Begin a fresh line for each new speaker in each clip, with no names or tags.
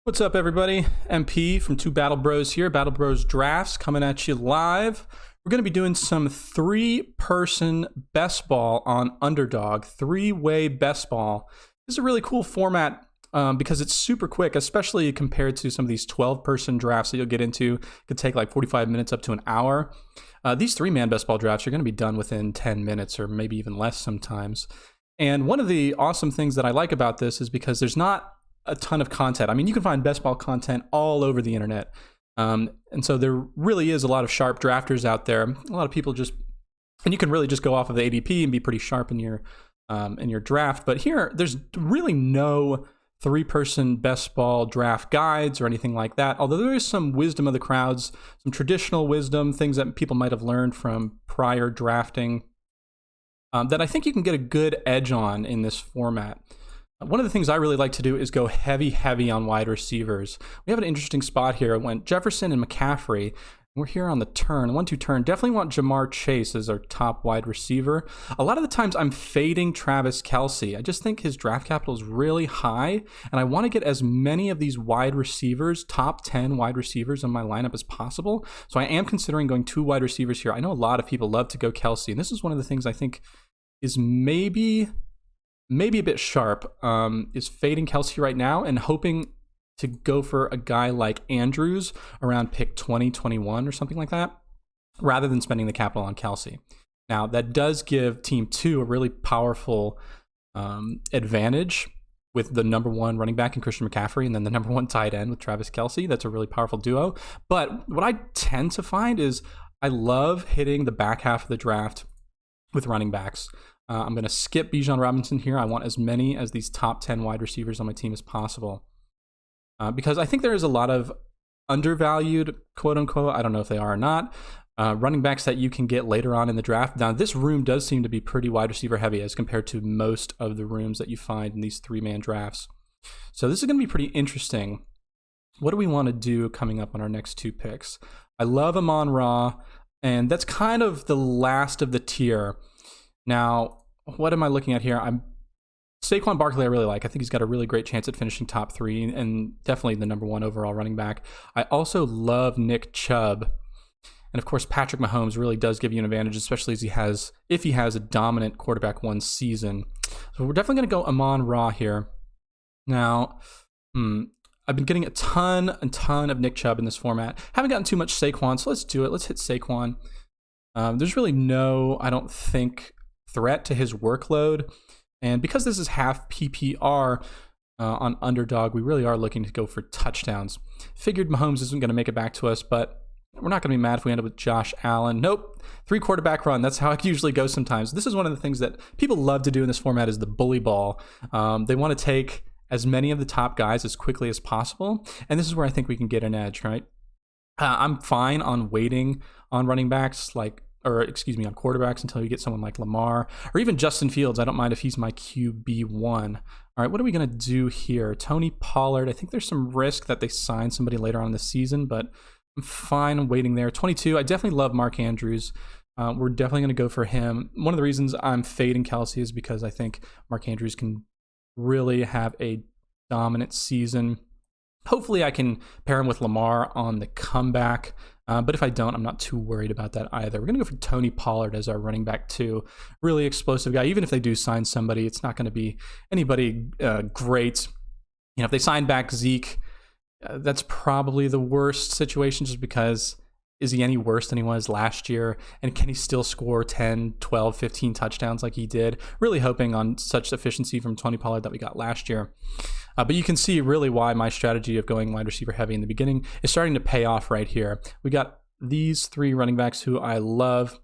What's up, everybody? MP from Two Battle Bros here. Battle Bros Drafts coming at you live. We're going to be doing some three-person best ball on Underdog, three-way best ball. This is a really cool format because it's super quick, especially compared to some of these 12-person drafts that you'll get into. It could take like 45 minutes up to an hour. These three-man best ball drafts are going to be done within 10 minutes or maybe even less sometimes. And one of the awesome things that I like about this is because there's not a ton of content. I mean, you can find best ball content all over the internet. And so there really is a lot of sharp drafters out there. A lot of people and you can really just go off of the ADP and be pretty sharp in your draft. But here, there's really no three-person best ball draft guides or anything like that. Although there is some wisdom of the crowds, some traditional wisdom, things that people might have learned from prior drafting that I think you can get a good edge on in this format. One of the things I really like to do is go heavy on wide receivers. We have an interesting spot here. It went Jefferson and McCaffrey. We're here on the turn, 1-2 turn. Definitely want Jamar Chase as our top wide receiver. A lot of the times I'm fading Travis Kelce. I just think his draft capital is really high, and I want to get as many of these wide receivers, top 10 wide receivers in my lineup as possible. So I am considering going 2 wide receivers here. I know a lot of people love to go Kelce, and this is one of the things I think is maybe a bit sharp, is fading Kelce right now and hoping to go for a guy like Andrews around pick 20, 21 or something like that, rather than spending the capital on Kelce. Now, that does give Team 2 a really powerful advantage with the number 1 running back in Christian McCaffrey and then the number 1 tight end with Travis Kelce. That's a really powerful duo. But what I tend to find is I love hitting the back half of the draft with running backs. I'm going to skip Bijan Robinson here. I want as many as these top 10 wide receivers on my team as possible. Because I think there is a lot of undervalued, quote unquote, I don't know if they are or not, running backs that you can get later on in the draft. Now, this room does seem to be pretty wide receiver heavy as compared to most of the rooms that you find in these 3-man drafts. So this is going to be pretty interesting. What do we want to do coming up on our next 2 picks? I love Amon-Ra, and that's kind of the last of the tier. Now, what am I looking at here? Saquon Barkley I really like. I think he's got a really great chance at finishing top 3 and definitely the number 1 overall running back. I also love Nick Chubb. And of course, Patrick Mahomes really does give you an advantage, especially if he has a dominant quarterback 1 season. So we're definitely going to go Amon-Ra here. Now, I've been getting a ton of Nick Chubb in this format. Haven't gotten too much Saquon, so let's do it. Let's hit Saquon. There's really no, I don't think, threat to his workload. And because this is half PPR on Underdog, we really are looking to go for touchdowns. Figured Mahomes isn't going to make it back to us, but we're not going to be mad if we end up with Josh Allen. Nope, 3 quarterback run. That's how it usually goes sometimes. This is one of the things that people love to do in this format is the bully ball. They want to take as many of the top guys as quickly as possible. And this is where I think we can get an edge, right? I'm fine on waiting on running backs on quarterbacks until you get someone like Lamar or even Justin Fields. I don't mind if he's my QB1. All right, what are we going to do here? Tony Pollard. I think there's some risk that they sign somebody later on in the season, but I'm fine waiting there. 22, I definitely love Mark Andrews. We're definitely going to go for him. One of the reasons I'm fading Kelce is because I think Mark Andrews can really have a dominant season. Hopefully I can pair him with Lamar on the comeback. But if I don't, I'm not too worried about that either. We're going to go for Tony Pollard as our running back 2. Really explosive guy. Even if they do sign somebody, it's not going to be anybody great. You know, if they sign back Zeke, that's probably the worst situation just because is he any worse than he was last year? And can he still score 10, 12, 15 touchdowns like he did? Really hoping on such efficiency from Tony Pollard that we got last year. But you can see really why my strategy of going wide receiver heavy in the beginning is starting to pay off right here. We got these 3 running backs who I love.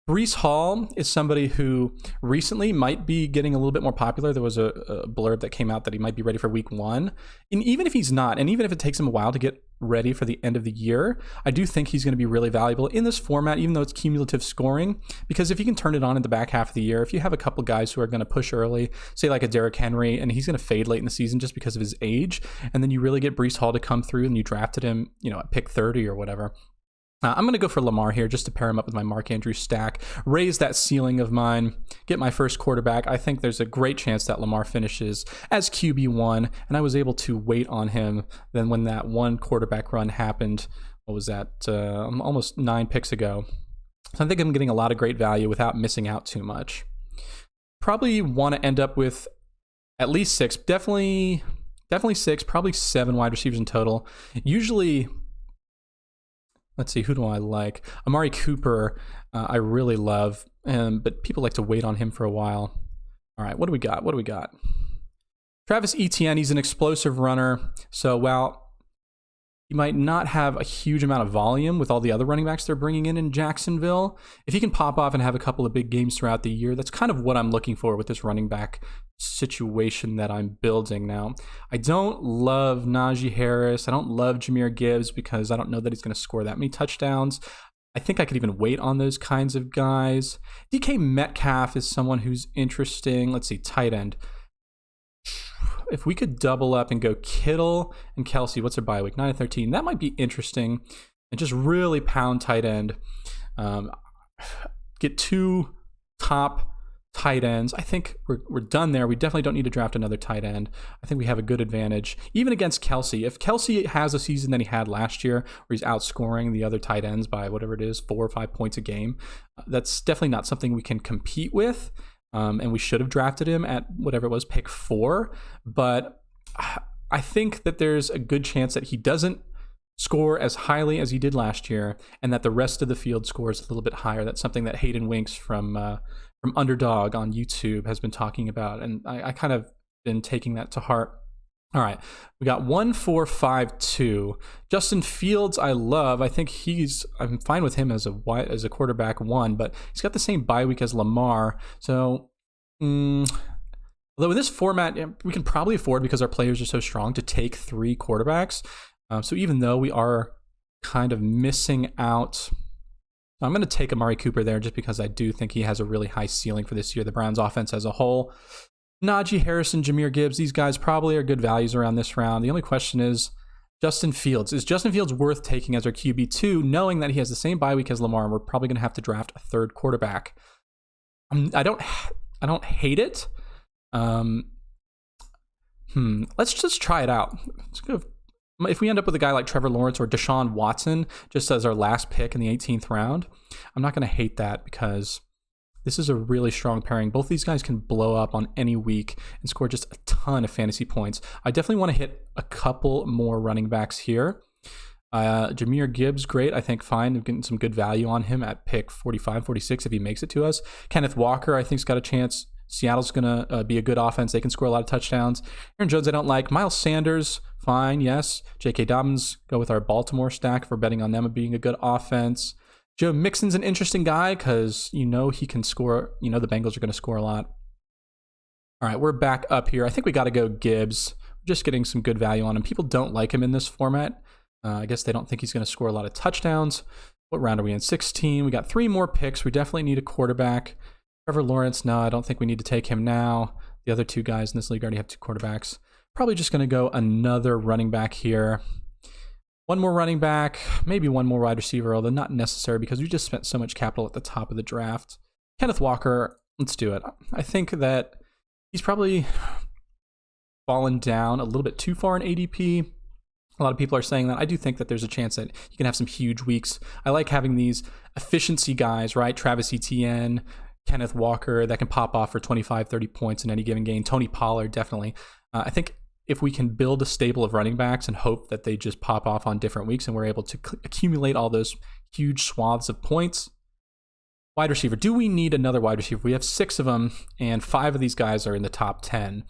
Breece Hall is somebody who recently might be getting a little bit more popular. There was a blurb that came out that he might be ready for week 1. And even if he's not, and even if it takes him a while to get ready for the end of the year, I do think he's going to be really valuable in this format, even though it's cumulative scoring, because if you can turn it on in the back half of the year, if you have a couple guys who are going to push early, say like a Derrick Henry, and he's going to fade late in the season just because of his age, and then you really get Breece Hall to come through and you drafted him, at pick 30 or whatever, I'm going to go for Lamar here just to pair him up with my Mark Andrews stack, raise that ceiling of mine, get my first quarterback. I think there's a great chance that Lamar finishes as QB1, and I was able to wait on him. Then when that one quarterback run happened, what was that, almost 9 picks ago. So I think I'm getting a lot of great value without missing out too much. Probably want to end up with at least 6, definitely 6, probably 7 wide receivers in total. Usually, let's see, who do I like? Amari Cooper, I really love, but people like to wait on him for a while. All right, what do we got? Travis Etienne, he's an explosive runner. So while he might not have a huge amount of volume with all the other running backs they're bringing in Jacksonville, if he can pop off and have a couple of big games throughout the year, that's kind of what I'm looking for with this running back situation that I'm building now. I don't love Najee Harris. I don't love Jahmyr Gibbs because I don't know that he's going to score that many touchdowns. I think I could even wait on those kinds of guys. DK Metcalf is someone who's interesting. Let's see, tight end. If we could double up and go Kittle and Kelsey, what's their bye week? 9 and 13. That might be interesting. And just really pound tight end. Get 2 top tight ends. I think we're done there. We definitely don't need to draft another tight end. I think we have a good advantage, even against Kelsey. If Kelsey has a season that he had last year, where he's outscoring the other tight ends by whatever it is, 4 or 5 points a game, that's definitely not something we can compete with. And we should have drafted him at whatever it was, pick 4. But I think that there's a good chance that he doesn't score as highly as he did last year, and that the rest of the field scores a little bit higher. That's something that Hayden Winks from Underdog on YouTube has been talking about, and I kind of been taking that to heart. All right, we got 1, 4, 5, 2. Justin Fields, I love. I think I'm fine with him as a quarterback 1, but he's got the same bye week as Lamar. So, although in this format, we can probably afford, because our players are so strong, to take 3 quarterbacks. So even though we are kind of missing out, I'm going to take Amari Cooper there just because I do think he has a really high ceiling for this year. The Browns offense as a whole. Najee Harris and Jahmyr Gibbs, these guys probably are good values around this round. The only question is Justin Fields. Is Justin Fields worth taking as our QB2, knowing that he has the same bye week as Lamar, and we're probably going to have to draft a 3rd quarterback? I don't hate it. Let's just try it out. Let's go. If we end up with a guy like Trevor Lawrence or Deshaun Watson just as our last pick in the 18th round, I'm not going to hate that, because this is a really strong pairing. Both these guys can blow up on any week and score just a ton of fantasy points. I definitely want to hit a couple more running backs here. Jahmyr Gibbs, great. I think fine. We're getting some good value on him at pick 45, 46 if he makes it to us. Kenneth Walker, I think, has got a chance. Seattle's going to be a good offense. They can score a lot of touchdowns. Aaron Jones, I don't like. Miles Sanders, fine, yes. J.K. Dobbins, go with our Baltimore stack for betting on them being a good offense. Joe Mixon's an interesting guy because he can score. The Bengals are going to score a lot. All right, we're back up here. I think we got to go Gibbs. We're just getting some good value on him. People don't like him in this format. I guess they don't think he's going to score a lot of touchdowns. What round are we in? 16. We got 3 more picks. We definitely need a quarterback. Trevor Lawrence, no, I don't think we need to take him now. The other 2 guys in this league already have 2 quarterbacks. Probably just going to go another running back here. 1 more running back, maybe 1 more wide receiver, although not necessary because we just spent so much capital at the top of the draft. Kenneth Walker, let's do it. I think that he's probably fallen down a little bit too far in ADP. A lot of people are saying that. I do think that there's a chance that he can have some huge weeks. I like having these efficiency guys, right? Travis Etienne, Kenneth Walker, that can pop off for 25, 30 points in any given game. Tony Pollard, definitely. I think if we can build a stable of running backs and hope that they just pop off on different weeks and we're able to accumulate all those huge swaths of points. Wide receiver. Do we need another wide receiver? We have 6 of them, and 5 of these guys are in the top 10.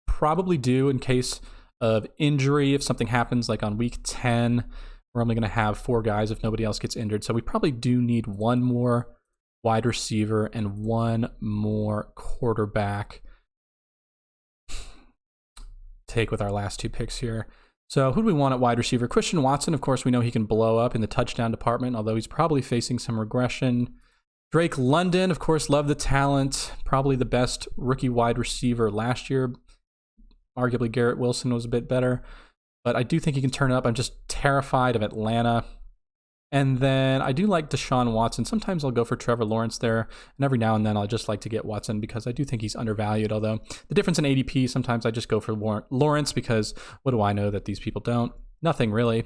Probably do in case of injury. If something happens like on week 10, we're only going to have 4 guys if nobody else gets injured. So we probably do need 1 more wide receiver and 1 more quarterback. Take with our last 2 picks here. So who do we want at wide receiver? Christian Watson, of course, we know he can blow up in the touchdown department, although he's probably facing some regression. Drake London, of course, love the talent. Probably the best rookie wide receiver last year. Arguably Garrett Wilson was a bit better, but I do think he can turn it up. I'm just terrified of Atlanta. And then I do like Deshaun Watson. Sometimes I'll go for Trevor Lawrence there, and every now and then I'll just like to get Watson because I do think he's undervalued. Although the difference in ADP, sometimes I just go for Lawrence because what do I know that these people don't? Nothing really.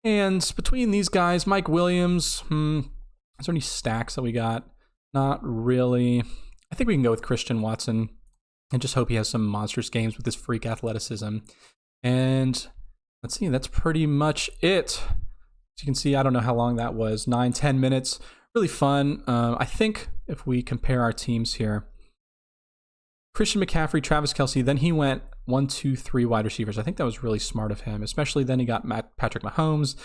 And between these guys, Mike Williams, is there any stacks that we got? Not really. I think we can go with Christian Watson and just hope he has some monstrous games with his freak athleticism. And let's see, that's pretty much it. As you can see, I don't know how long that was, 9-10 minutes. Really fun. I think if we compare our teams here, Christian McCaffrey, Travis Kelce, then he went 1, 2, 3 wide receivers. I think that was really smart of him, especially then he got Patrick Mahomes,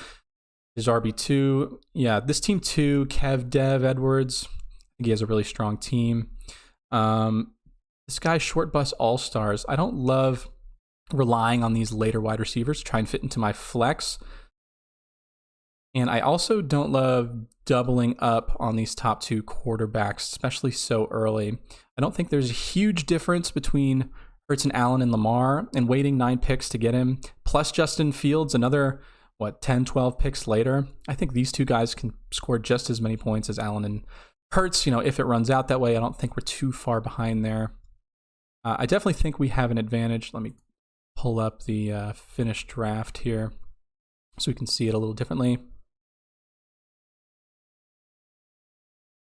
his RB2. Yeah, this team 2, Kev, Dev, Edwards. I think he has a really strong team. This guy, Short Bus All-Stars. I don't love relying on these later wide receivers to try and fit into my flex. And I also don't love doubling up on these top 2 quarterbacks, especially so early. I don't think there's a huge difference between Hurts and Allen and Lamar, and waiting 9 picks to get him, plus Justin Fields, another, 10, 12 picks later. I think these 2 guys can score just as many points as Allen and Hurts, if it runs out that way. I don't think we're too far behind there. I definitely think we have an advantage. Let me pull up the finished draft here so we can see it a little differently.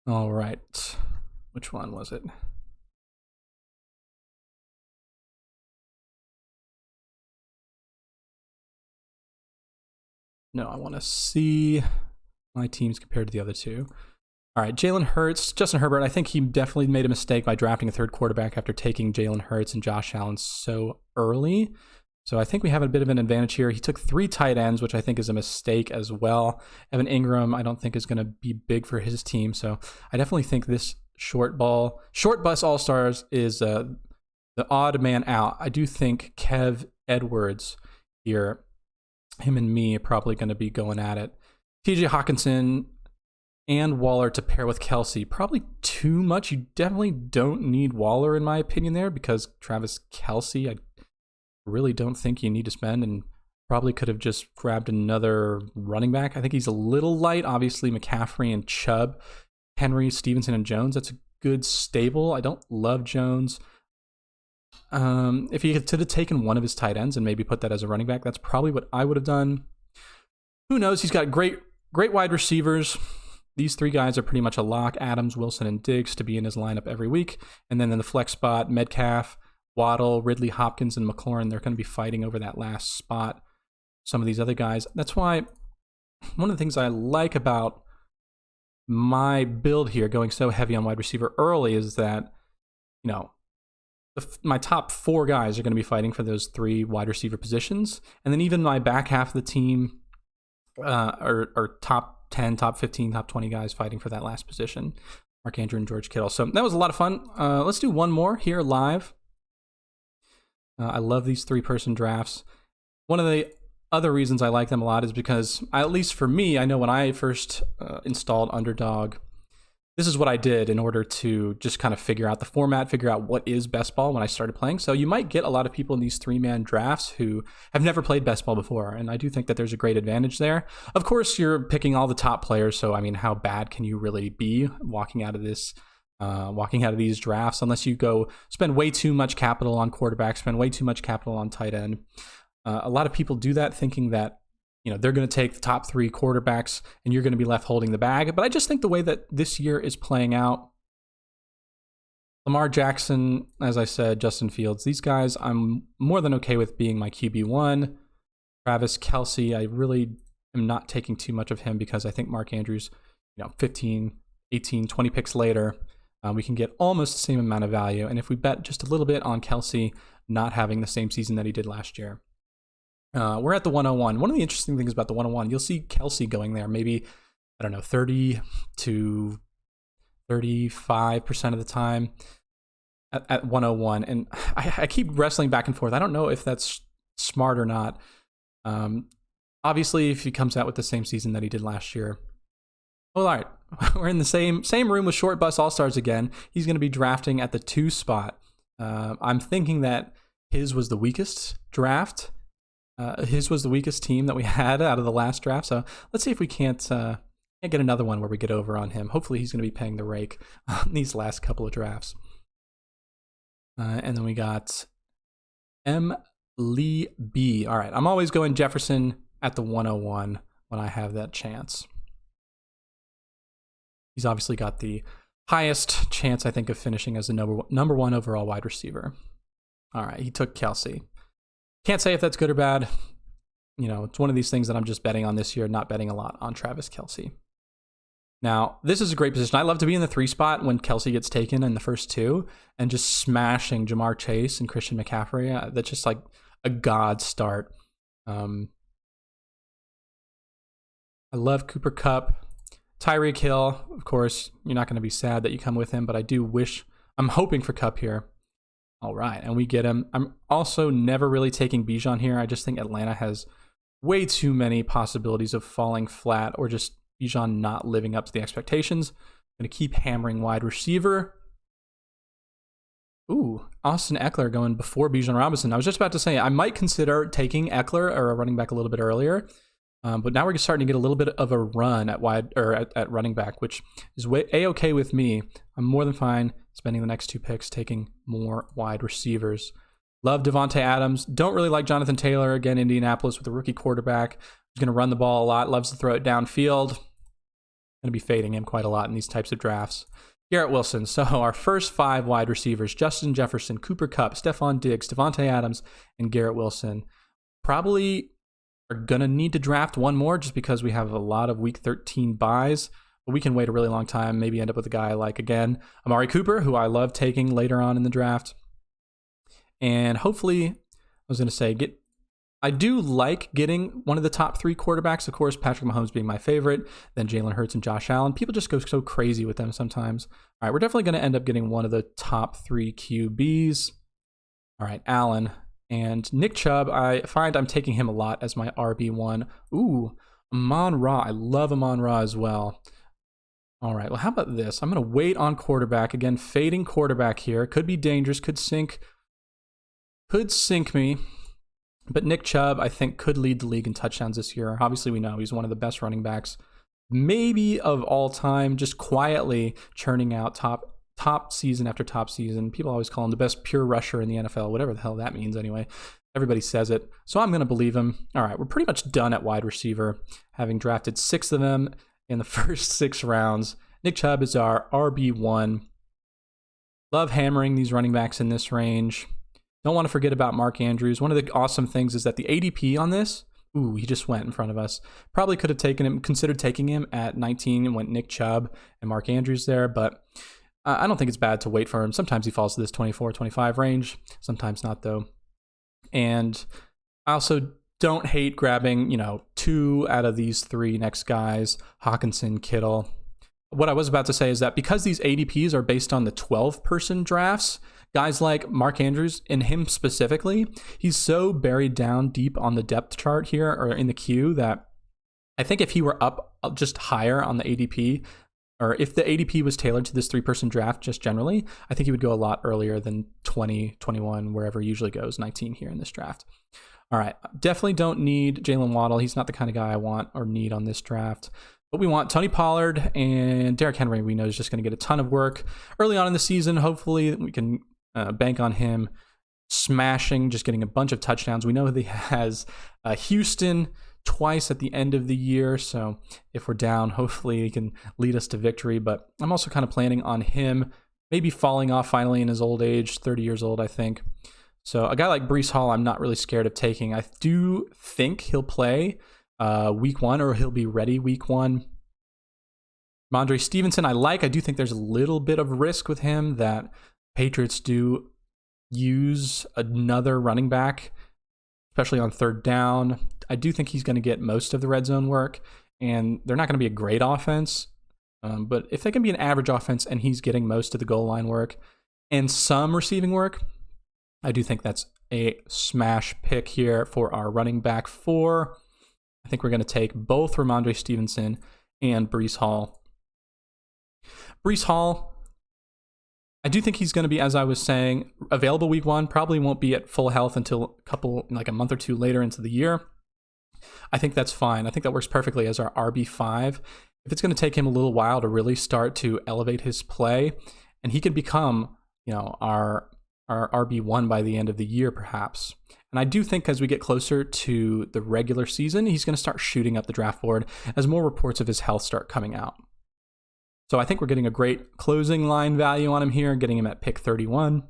All right, which one was it? No, I want to see my teams compared to the other 2. All right, Jalen Hurts, Justin Herbert. I think he definitely made a mistake by drafting a 3rd quarterback after taking Jalen Hurts and Josh Allen so early. So I think we have a bit of an advantage here. He took 3 tight ends, which I think is a mistake as well. Evan Ingram, I don't think is going to be big for his team. So I definitely think this short bus all-stars is the odd man out. I do think Kev Edwards here, him and me are probably going to be going at it. TJ Hawkinson and Waller to pair with Kelce. Probably too much. You definitely don't need Waller in my opinion there because Travis Kelce, I really don't think you need to spend, and probably could have just grabbed another running back. I think he's a little light. Obviously, McCaffrey and Chubb, Henry, Stevenson, and Jones. That's a good stable. I don't love Jones. If he could have taken one of his tight ends and maybe put that as a running back, that's probably what I would have done. Who knows? He's got great wide receivers. These 3 guys are pretty much a lock. Adams, Wilson, and Diggs to be in his lineup every week. And then in the flex spot, Metcalf, Waddle, Ridley, Hopkins, and McLaurin, they're going to be fighting over that last spot. Some of these other guys. That's why one of the things I like about my build here, going so heavy on wide receiver early, is that, my top 4 guys are going to be fighting for those 3 wide receiver positions. And then even my back half of the team are top 10, top 15, top 20 guys fighting for that last position. Mark Andrew and George Kittle. So that was a lot of fun. Let's do one more here live. I love these 3-person drafts. One of the other reasons I like them a lot is because, at least for me, I know when I first installed Underdog, this is what I did in order to just kind of figure out the format, figure out what is best ball when I started playing. So you might get a lot of people in these 3-man drafts who have never played best ball before, and I do think that there's a great advantage there. Of course, you're picking all the top players, so I mean, how bad can you really be walking out of these drafts, unless you go spend way too much capital on quarterback, spend way too much capital on tight end. A lot of people do that thinking that they're going to take the top 3 quarterbacks and you're going to be left holding the bag. But I just think the way that this year is playing out, Lamar Jackson, as I said, Justin Fields, these guys I'm more than okay with being my QB1. Travis Kelce, I really am not taking too much of him because I think Mark Andrews, 15, 18, 20 picks later, we can get almost the same amount of value. And if we bet just a little bit on Kelce not having the same season that he did last year, we're at the 101. One of the interesting things about the 101, you'll see Kelce going there maybe, 30 to 35% of the time at 101. And I keep wrestling back and forth. I don't know if that's smart or not. Obviously, if he comes out with the same season that he did last year, well, all right, we're in the same room with Short Bus All-Stars again. He's going to be drafting at the 2 spot. I'm thinking that his was the weakest draft. His was the weakest team that we had out of the last draft. So let's see if we can't get another one where we get over on him. Hopefully he's going to be paying the rake on these last couple of drafts. And then we got M. Lee B. All right, I'm always going Jefferson at the 101 when I have that chance. He's obviously got the highest chance, I think, of finishing as the number one overall wide receiver. All right, he took Kelce. Can't say if that's good or bad. You know, it's one of these things that I'm just betting on this year, not betting a lot on Travis Kelce. Now, this is a great position. I love to be in the 3 spot when Kelce gets taken in the first 2 and just smashing Jamar Chase and Christian McCaffrey. That's just like a god start. I love Cooper Kupp. Tyreek Hill, of course, you're not going to be sad that you come with him, but I'm hoping for Kupp here. All right, and we get him. I'm also never really taking Bijan here. I just think Atlanta has way too many possibilities of falling flat or just Bijan not living up to the expectations. I'm going to keep hammering wide receiver. Ooh, Austin Eckler going before Bijan Robinson. I was just about to say I might consider taking Eckler or a running back a little bit earlier. But now we're starting to get a little bit of a run at at running back, which is a-okay with me. I'm more than fine spending the next 2 picks taking more wide receivers. Love Devontae Adams. Don't really like Jonathan Taylor. Again, Indianapolis with a rookie quarterback. He's going to run the ball a lot. Loves to throw it downfield. Going to be fading him quite a lot in these types of drafts. Garrett Wilson. So our first 5 wide receivers: Justin Jefferson, Cooper Kupp, Stephon Diggs, Devontae Adams, and Garrett Wilson. Probably are going to need to draft one more just because we have a lot of week 13 buys. But we can wait a really long time, maybe end up with a guy like, again, Amari Cooper, who I love taking later on in the draft. And hopefully, I do like getting one of the top 3 quarterbacks. Of course, Patrick Mahomes being my favorite, then Jalen Hurts and Josh Allen. People just go so crazy with them sometimes. All right, we're definitely going to end up getting one of the top 3 QBs. All right, Allen. And Nick Chubb, I find I'm taking him a lot as my RB1. Ooh, Amon-Ra. I love Amon-Ra as well. All right, well, how about this? I'm going to wait on quarterback. Again, fading quarterback here. Could be dangerous, could sink me. But Nick Chubb, I think, could lead the league in touchdowns this year. Obviously, we know he's one of the best running backs, maybe of all time, just quietly churning out top season after top season. People always call him the best pure rusher in the NFL, whatever the hell that means anyway. Everybody says it. So I'm going to believe him. All right, we're pretty much done at wide receiver, having drafted 6 of them in the first 6 rounds. Nick Chubb is our RB1. Love hammering these running backs in this range. Don't want to forget about Mark Andrews. One of the awesome things is that the ADP on this, ooh, he just went in front of us. Probably could have considered taking him at 19 and went Nick Chubb and Mark Andrews there, but I don't think it's bad to wait for him. Sometimes he falls to this 24, 25 range. Sometimes not, though. And I also don't hate grabbing, 2 out of these 3 next guys, Hawkinson, Kittle. What I was about to say is that because these ADPs are based on the 12-person drafts, guys like Mark Andrews, and him specifically, he's so buried down deep on the depth chart here, or in the queue, that I think if he were up just higher on the ADP, or if the ADP was tailored to this 3-person draft just generally, I think he would go a lot earlier than 20, 21, wherever he usually goes, 19 here in this draft. All right, definitely don't need Jalen Waddle. He's not the kind of guy I want or need on this draft. But we want Tony Pollard, and Derrick Henry, we know, is just going to get a ton of work early on in the season. Hopefully we can bank on him smashing, just getting a bunch of touchdowns. We know that he has Houston twice at the end of the year, so if we're down, hopefully he can lead us to victory. But I'm also kind of planning on him maybe falling off finally in his old age, 30 years old, I think. So a guy like Breece Hall, I'm not really scared of taking. I do think he'll play week 1, or he'll be ready week 1. Ramondre Stevenson, I do think there's a little bit of risk with him that Patriots do use another running back, especially on 3rd down. I do think he's going to get most of the red zone work, and they're not going to be a great offense. But if they can be an average offense and he's getting most of the goal line work and some receiving work, I do think that's a smash pick here for our running back 4. I think we're going to take both Ramondre Stevenson and Breece Hall. Breece Hall, I do think he's going to be, as I was saying, available week 1. Probably won't be at full health until a month or two later into the year. I think that's fine. I think that works perfectly as our RB5. If it's going to take him a little while to really start to elevate his play, and he can become, our RB1 by the end of the year, perhaps. And I do think as we get closer to the regular season, he's going to start shooting up the draft board as more reports of his health start coming out. So I think we're getting a great closing line value on him here, getting him at pick 31.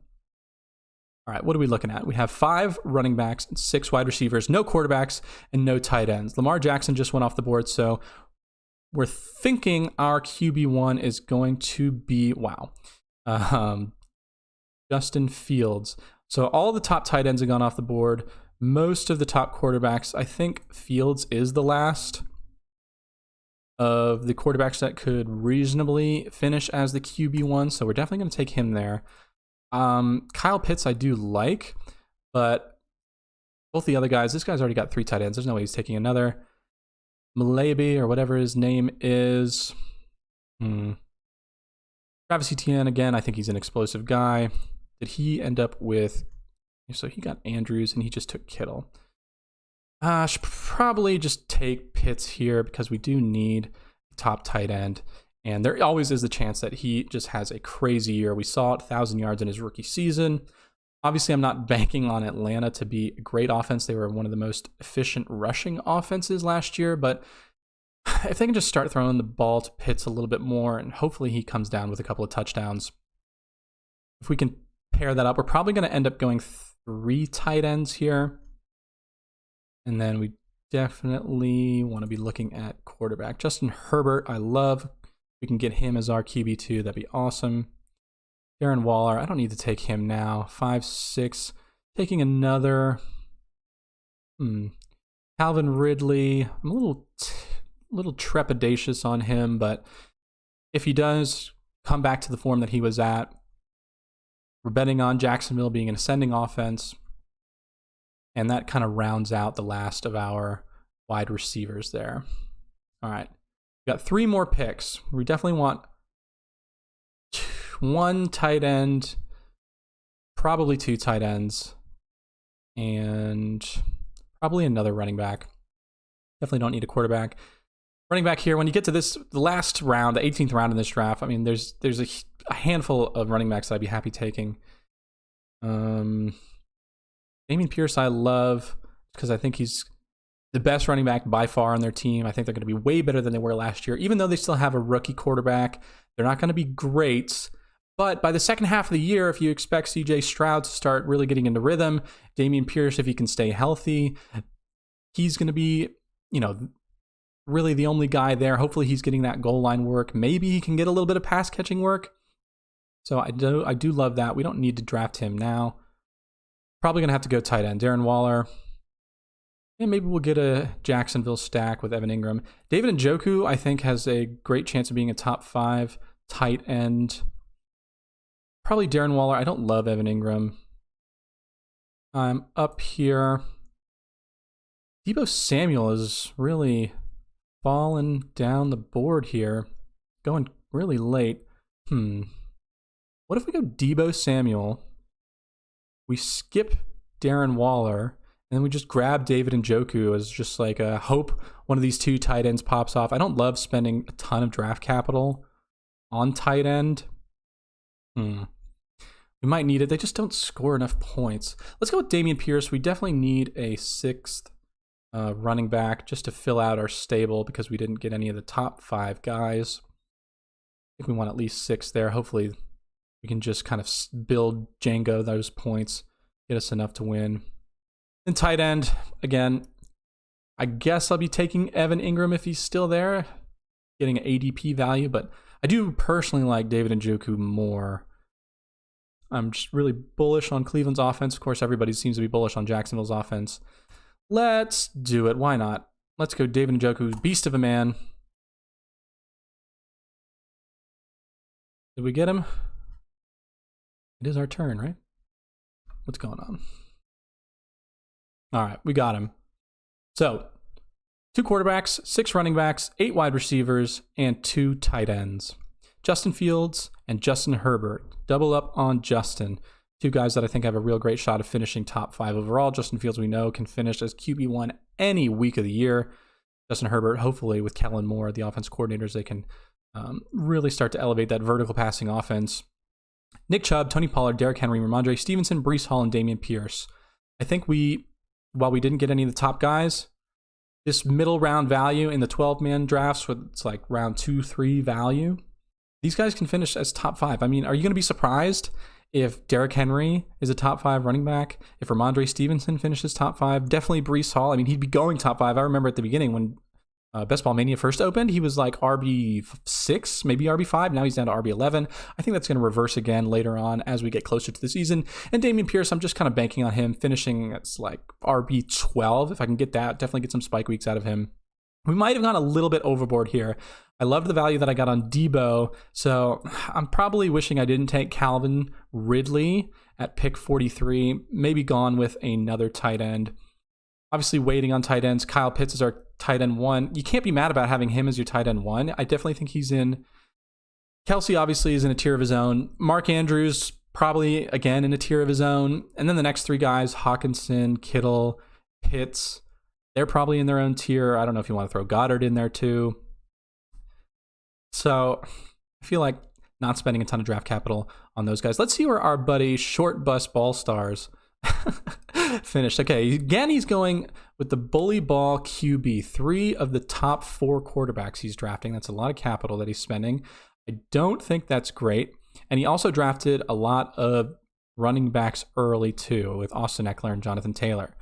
All right, what are we looking at? We have 5 running backs, 6 wide receivers, no quarterbacks, and no tight ends. Lamar Jackson just went off the board, so we're thinking our QB1 is going to be, Justin Fields. So all the top tight ends have gone off the board. Most of the top quarterbacks, I think Fields is the last of the quarterbacks that could reasonably finish as the QB1, so we're definitely going to take him there. Kyle Pitts I do like, but both the other guys, this guy's already got 3 tight ends. There's no way he's taking another. Malaby or whatever his name is. Travis Etienne, again, I think he's an explosive guy. Did he end up with... So he got Andrews and he just took Kittle. Should probably just take Pitts here because we do need a top tight end. And there always is the chance that he just has a crazy year. We saw it, 1,000 yards in his rookie season. Obviously, I'm not banking on Atlanta to be a great offense. They were one of the most efficient rushing offenses last year. But if they can just start throwing the ball to Pitts a little bit more, and hopefully he comes down with a couple of touchdowns. If we can pair that up, we're probably going to end up going 3 tight ends here. And then we definitely want to be looking at quarterback. Justin Herbert, I love. We can get him as our QB2. That'd be awesome. Darren Waller, I don't need to take him now. 5, 6. Taking another. Calvin Ridley. I'm a little trepidatious on him, but if he does come back to the form that he was at, we're betting on Jacksonville being an ascending offense. And that kind of rounds out the last of our wide receivers there. All right. We got 3 more picks. We definitely want 1 tight end, probably 2 tight ends, and probably another running back. Definitely don't need a quarterback. Running back here, when you get to the last round, the 18th round in this draft, I mean, there's a handful of running backs that I'd be happy taking. Dameon Pierce I love because I think he's the best running back by far on their team. I think they're going to be way better than they were last year. Even though they still have a rookie quarterback, they're not going to be great. But by the second half of the year, if you expect CJ Stroud to start really getting into rhythm, Dameon Pierce, if he can stay healthy, he's going to be, really the only guy there. Hopefully he's getting that goal line work. Maybe he can get a little bit of pass catching work. So I do love that. We don't need to draft him now. Probably going to have to go tight end. Darren Waller. And maybe we'll get a Jacksonville stack with Evan Ingram. David Njoku, I think, has a great chance of being a top 5 tight end. Probably Darren Waller. I don't love Evan Ingram. I'm up here. Deebo Samuel is really falling down the board here. Going really late. What if we go Deebo Samuel? We skip Darren Waller, and then we just grab David Njoku as just like a hope one of these 2 tight ends pops off. I don't love spending a ton of draft capital on tight end. We might need it. They just don't score enough points. Let's go with Dameon Pierce. We definitely need a 6th running back just to fill out our stable because we didn't get any of the top 5 guys. I think we want at least 6 there. Hopefully we can just kind of build Django those points, get us enough to win. And tight end, again, I guess I'll be taking Evan Ingram if he's still there, getting an ADP value, but I do personally like David Njoku more. I'm just really bullish on Cleveland's offense. Of course, everybody seems to be bullish on Jacksonville's offense. Let's do it. Why not? Let's go David Njoku, beast of a man. Did we get him? It is our turn, right? What's going on? All right, we got him. So, 2 quarterbacks, 6 running backs, 8 wide receivers, and 2 tight ends. Justin Fields and Justin Herbert. Double up on Justin. Two guys that I think have a real great shot of finishing top 5 overall. Justin Fields, we know, can finish as QB1 any week of the year. Justin Herbert, hopefully with Kellen Moore, the offense coordinators, they can really start to elevate that vertical passing offense. Nick Chubb, Tony Pollard, Derrick Henry, Ramondre Stevenson, Breece Hall, and Dameon Pierce. I think while we didn't get any of the top guys, this middle round value in the 12-man drafts, with it's like round 2-3 value, these guys can finish as top 5. I mean, are you going to be surprised if Derrick Henry is a top 5 running back? If Ramondre Stevenson finishes top 5? Definitely Breece Hall. I mean, he'd be going top 5. I remember at the beginning when Best Ball Mania first opened, he was like RB6, maybe RB5. Now he's down to RB11. I think that's going to reverse again later on as we get closer to the season. And Dameon Pierce, I'm just kind of banking on him finishing at like RB12. If I can get that, definitely get some spike weeks out of him. We might have gone a little bit overboard here. I loved the value that I got on Debo, so I'm probably wishing I didn't take Calvin Ridley at pick 43, maybe gone with another tight end. Obviously waiting on tight ends. Kyle Pitts is our tight end 1. You can't be mad about having him as your tight end 1. I definitely think he's in. Kelsey obviously is in a tier of his own. Mark Andrews probably again in a tier of his own. And then the next 3 guys, Hawkinson, Kittle, Pitts, they're probably in their own tier. I don't know if you want to throw Goddard in there too. So I feel like not spending a ton of draft capital on those guys. Let's see where our buddy Short Bus Ball Stars finished. Okay, again, he's going with the bully ball QB. 3 of the top 4 quarterbacks he's drafting. That's a lot of capital that he's spending. I don't think that's great. And he also drafted a lot of running backs early too, with Austin Eckler and Jonathan Taylor.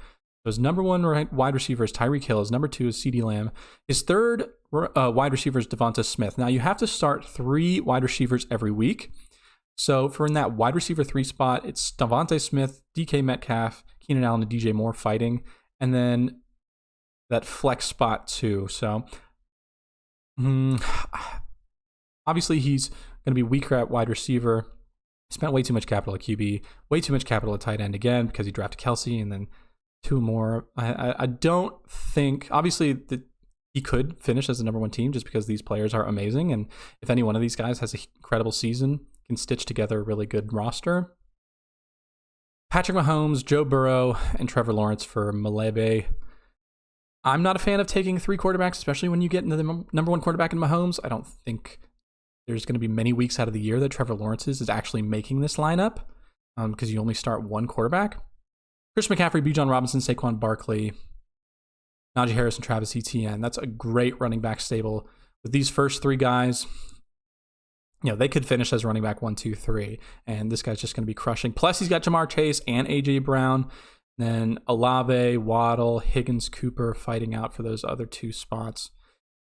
So his number 1 wide receiver is Tyreek Hill. His number 2 is CeeDee Lamb. His 3rd wide receiver is Devonta Smith. Now you have to start 3 wide receivers every week. So for in that wide receiver 3 spot, it's Devonta Smith, DK Metcalf, Keenan Allen, and DJ Moore fighting. And then that flex spot too. So obviously he's going to be weaker at wide receiver. Spent way too much capital at QB, way too much capital at tight end again because he drafted Kelsey and then 2 more. I don't think, obviously, that he could finish as the number 1 team just because these players are amazing. And if any one of these guys has an incredible season, can stitch together a really good roster. Patrick Mahomes, Joe Burrow, and Trevor Lawrence for Malebe. I'm not a fan of taking 3 quarterbacks, especially when you get into the number 1 quarterback in Mahomes. I don't think there's going to be many weeks out of the year that Trevor Lawrence is actually making this lineup because you only start 1 quarterback. Christian McCaffrey, Bijan Robinson, Saquon Barkley, Najee Harris, and Travis Etienne. That's a great running back stable. With these first 3 guys, you know, they could finish as running back 1, 2, 3. And this guy's just going to be crushing. Plus, he's got Jamar Chase and A.J. Brown. Then Olave, Waddle, Higgins, Cooper fighting out for those other 2 spots.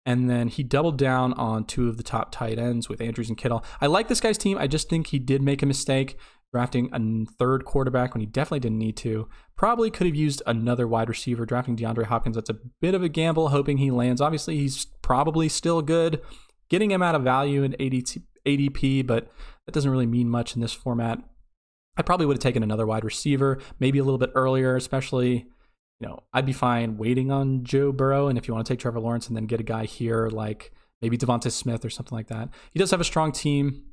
And then he doubled down on 2 of the top tight ends with Andrews and Kittle. I like this guy's team. I just think he did make a mistake drafting a 3rd quarterback when he definitely didn't need to. Probably could have used another wide receiver. Drafting DeAndre Hopkins, that's a bit of a gamble, hoping he lands. Obviously, he's probably still good. Getting him out of value in ADP, but that doesn't really mean much in this format. I probably would have taken another wide receiver, maybe a little bit earlier, especially, you know, I'd be fine waiting on Joe Burrow. And if you want to take Trevor Lawrence and then get a guy here like maybe Devonta Smith or something like that. He does have a strong team,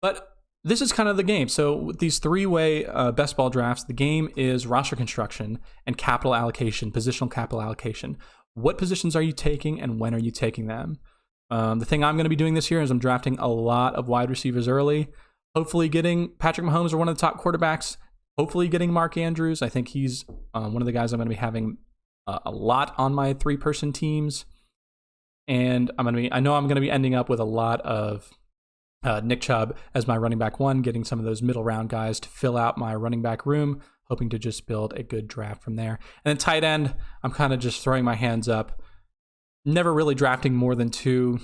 but this is kind of the game. So with these 3-way best ball drafts, the game is roster construction and capital allocation, positional capital allocation. What positions are you taking and when are you taking them? The thing I'm going to be doing this year is I'm drafting a lot of wide receivers early, hopefully getting Patrick Mahomes or one of the top quarterbacks, hopefully getting Mark Andrews. I think he's one of the guys I'm going to be having a lot on my 3-person teams. And I know I'm going to be ending up with a lot of Nick Chubb as my running back 1, getting some of those middle round guys to fill out my running back room, hoping to just build a good draft from there. And then tight end, I'm kind of just throwing my hands up, never really drafting more than 2,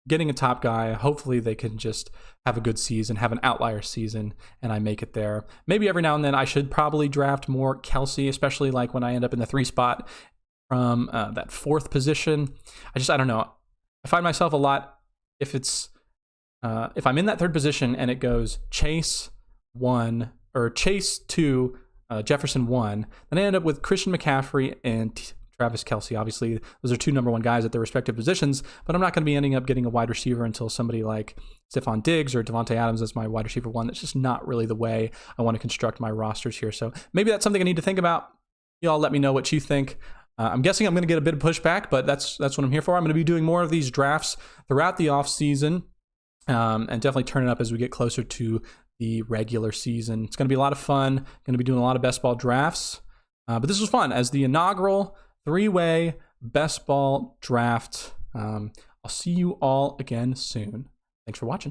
getting a top guy. Hopefully they can just have a good season, have an outlier season, and I make it there. Maybe every now and then I should probably draft more Kelsey, especially like when I end up in the 3 spot from that 4th position. I don't know. I find myself a lot, if I'm in that 3rd position and it goes Chase 1 or Chase 2, Jefferson 1, then I end up with Christian McCaffrey and Travis Kelce. Obviously, those are two number one guys at their respective positions, but I'm not going to be ending up getting a wide receiver until somebody like Stephon Diggs or Devontae Adams as my wide receiver one. That's just not really the way I want to construct my rosters here. So maybe that's something I need to think about. Y'all let me know what you think. I'm guessing I'm going to get a bit of pushback, but that's what I'm here for. I'm going to be doing more of these drafts throughout the offseason, and definitely turn it up as we get closer to the regular season. It's going to be a lot of fun. Going to be doing a lot of best ball drafts. But this was fun as the inaugural 3-way best ball draft. I'll see you all again soon. Thanks for watching.